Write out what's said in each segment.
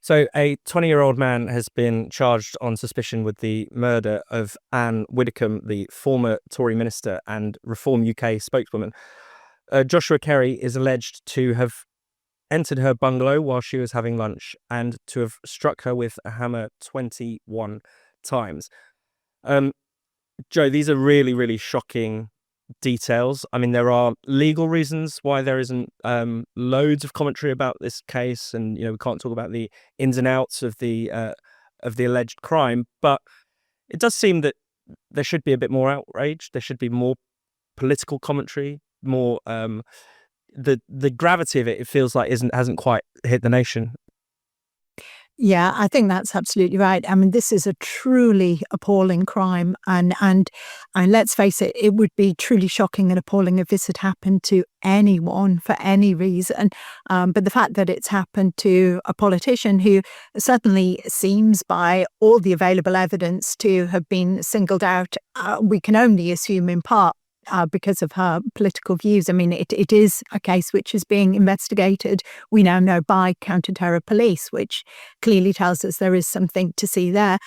So a 20-year-old man has been charged on suspicion with the murder of Anne Whitikham, the former Tory minister and Reform UK spokeswoman. Joshua Kerry is alleged to have entered her bungalow while she was having lunch and to have struck her with a hammer 21 times. Joe, these are really, really shocking details. I mean, there are legal reasons why there isn't loads of commentary about this case, and we can't talk about the ins and outs of the alleged crime. But it does seem that there should be a bit more outrage. There should be more political commentary, more the gravity of it. It feels like hasn't quite hit the nation. Yeah, I think that's absolutely right. I mean, this is a truly appalling crime. And let's face it, it would be truly shocking and appalling if this had happened to anyone for any reason. But the fact that it's happened to a politician who certainly seems, by all the available evidence, to have been singled out, we can only assume in part because of her political views. I mean, it is a case which is being investigated, we now know, by counter-terror police, which clearly tells us there is something to see there.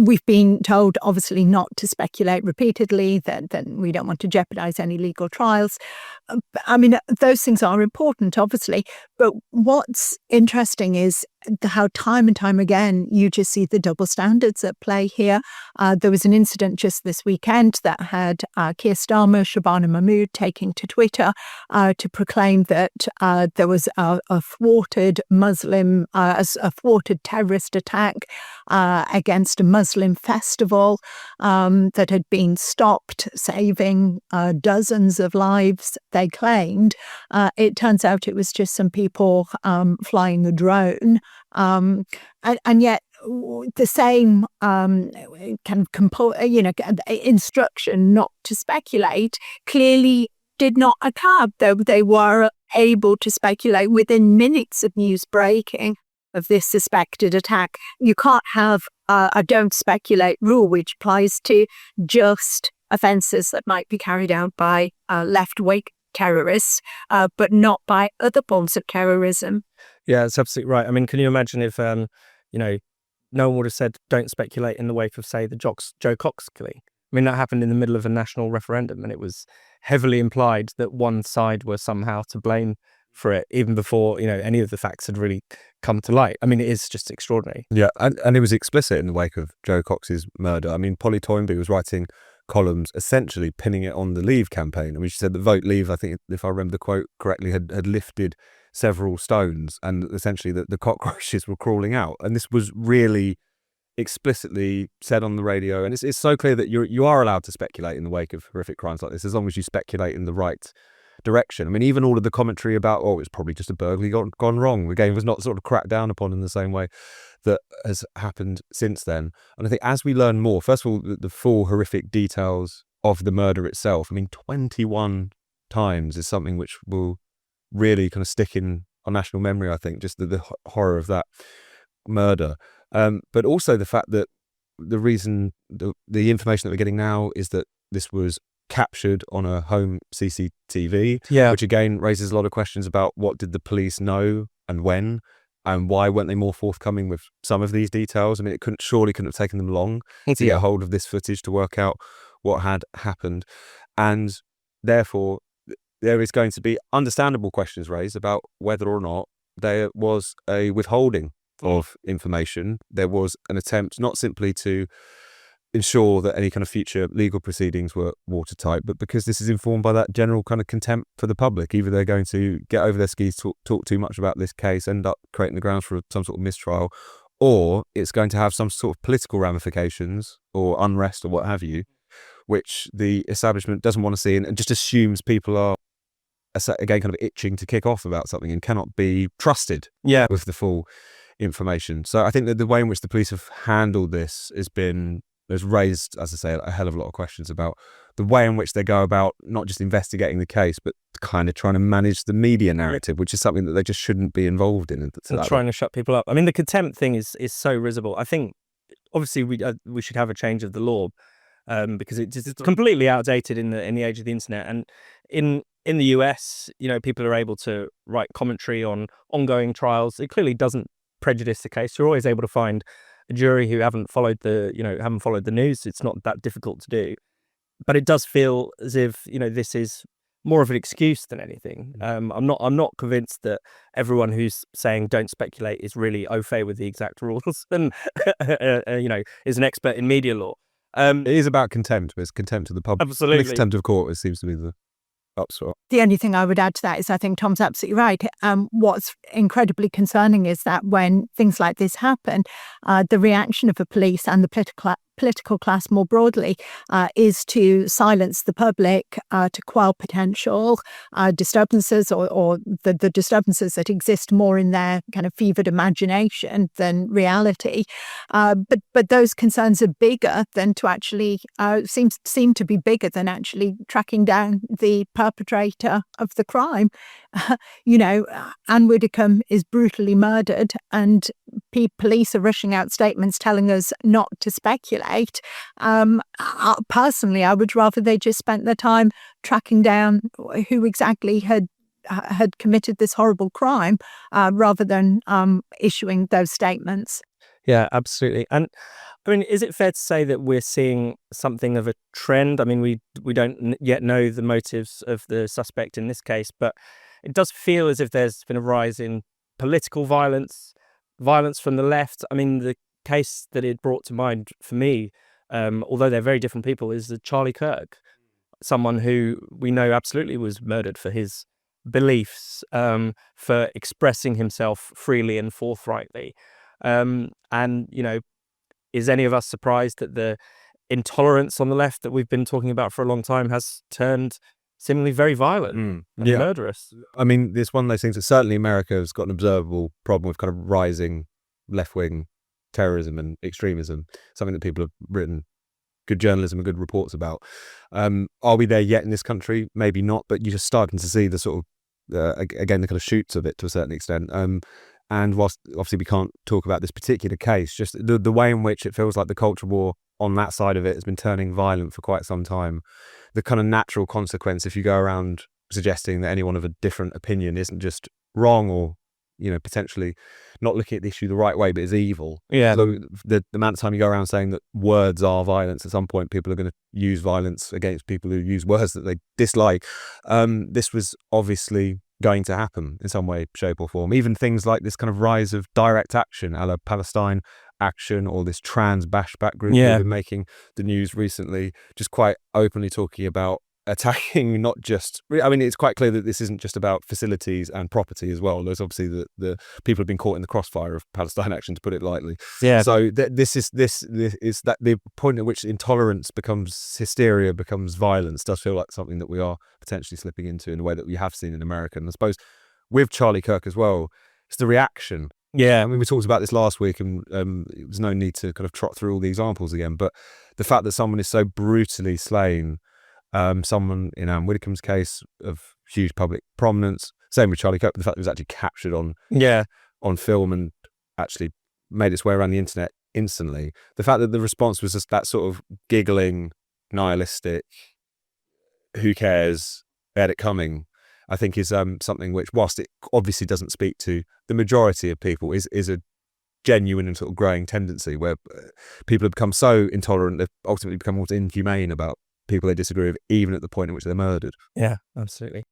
We've been told, obviously, not to speculate repeatedly, that we don't want to jeopardize any legal trials. I mean, those things are important, obviously. But what's interesting is how time and time again you just see the double standards at play here. There was an incident just this weekend that had Keir Starmer, Shabana Mahmood taking to Twitter to proclaim that there was a thwarted Muslim, a thwarted terrorist attack against a Muslim festival that had been stopped, saving dozens of lives, they claimed. It turns out it was just some people flying a drone. And yet the same instruction not to speculate clearly did not occur, though they were able to speculate within minutes of news breaking of this suspected attack. You can't have a don't speculate rule which applies to just offences that might be carried out by left-wing terrorists, but not by other forms of terrorism. Yeah, that's absolutely right. I mean, can you imagine if, no one would have said, don't speculate in the wake of, say, the Joe Cox killing? I mean, that happened in the middle of a national referendum, and it was heavily implied that one side were somehow to blame for it, even before, any of the facts had really come to light. I mean, it is just extraordinary. Yeah, and it was explicit in the wake of Joe Cox's murder. I mean, Polly Toynbee was writing columns essentially pinning it on the Leave campaign. I mean, she said that Vote Leave, I think, if I remember the quote correctly, had lifted several stones, and essentially the cockroaches were crawling out. And this was really explicitly said on the radio. And it's so clear that you are allowed to speculate in the wake of horrific crimes like this, as long as you speculate in the right direction. I mean, even all of the commentary about, it was probably just a burglary gone wrong. The game was not sort of cracked down upon in the same way that has happened since then. And I think as we learn more, first of all, the full horrific details of the murder itself, I mean, 21 times is something which will really kind of stick in our national memory, I think, just the horror of that murder. But also the fact that the reason, the information that we're getting now is that this was captured on a home CCTV, which again raises a lot of questions about what did the police know and when, and why weren't they more forthcoming with some of these details? I mean, it surely couldn't have taken them long to get hold of this footage to work out what had happened. And therefore, there is going to be understandable questions raised about whether or not there was a withholding of information. There was an attempt not simply to ensure that any kind of future legal proceedings were watertight, but because this is informed by that general kind of contempt for the public. Either they're going to get over their skis, talk too much about this case, end up creating the grounds for some sort of mistrial, or it's going to have some sort of political ramifications or unrest or what have you, which the establishment doesn't want to see and just assumes people are, again, kind of itching to kick off about something and cannot be trusted with the full information. So I think that the way in which the police have handled this has raised, as I say, a hell of a lot of questions about the way in which they go about not just investigating the case, but kind of trying to manage the media narrative, which is something that they just shouldn't be involved in. And trying to shut people up. I mean, the contempt thing is so risible. I think, obviously, we should have a change of the law because it's completely outdated in the age of the internet. And in the US, people are able to write commentary on ongoing trials. It clearly doesn't prejudice the case. You're always able to find a jury who haven't followed the news. It's not that difficult to do. But it does feel as if, this is more of an excuse than anything. I'm not convinced that everyone who's saying don't speculate is really au fait with the exact rules and is an expert in media law. It is about contempt. It's contempt of the public. Absolutely. Contempt of court, it seems to be the upshot. The only thing I would add to that is I think Tom's absolutely right. What's incredibly concerning is that when things like this happen, the reaction of the police and the political class more broadly is to silence the public, to quell potential disturbances or the disturbances that exist more in their kind of fevered imagination than reality. But those concerns are bigger than to actually seem to be bigger than actually tracking down the perpetrator of the crime. Anne Whitikham is brutally murdered, and police are rushing out statements telling us not to speculate. Personally, I would rather they just spent their time tracking down who exactly had committed this horrible crime, rather than issuing those statements. Yeah, absolutely. And I mean, is it fair to say that we're seeing something of a trend? I mean, we don't yet know the motives of the suspect in this case, but it does feel as if there's been a rise in political violence from the left. I mean, the case that it brought to mind for me, although they're very different people, is the Charlie Kirk, someone who we know absolutely was murdered for his beliefs, for expressing himself freely and forthrightly. Is any of us surprised that the intolerance on the left that we've been talking about for a long time has turned seemingly very violent and murderous? I mean, it's one of those things that certainly America has got an observable problem with kind of rising left-wing terrorism and extremism, something that people have written good journalism and good reports about. Are we there yet in this country? Maybe not, but you're just starting to see the sort of, again, the kind of shoots of it to a certain extent. And whilst obviously we can't talk about this particular case, just the way in which it feels like the culture war on that side of it has been turning violent for quite some time. The kind of natural consequence, if you go around suggesting that anyone of a different opinion isn't just wrong or, potentially not looking at the issue the right way, but is evil. Yeah. So the amount of time you go around saying that words are violence, at some point people are going to use violence against people who use words that they dislike. This was obviously going to happen in some way, shape or form. Even things like this kind of rise of direct action, a la Palestine Action, or this trans bashback group who've been making the news recently, just quite openly talking about attacking not just, I mean, it's quite clear that this isn't just about facilities and property as well. There's obviously the people have been caught in the crossfire of Palestine Action, to put it lightly. Yeah. So this is that the point at which intolerance becomes hysteria, becomes violence, does feel like something that we are potentially slipping into in the way that we have seen in America. And I suppose with Charlie Kirk as well, it's the reaction. Yeah. I mean, we talked about this last week, and there's no need to kind of trot through all the examples again, but the fact that someone is so brutally slain, someone in Anne Whitikome's case of huge public prominence, same with Charlie Kirk, but the fact that it was actually captured on film and actually made its way around the internet instantly. The fact that the response was just that sort of giggling, nihilistic, who cares, they had it coming, I think is something which, whilst it obviously doesn't speak to the majority of people, is a genuine and sort of growing tendency where people have become so intolerant, they've ultimately become almost inhumane about people they disagree with, even at the point in which they're murdered. Yeah, absolutely.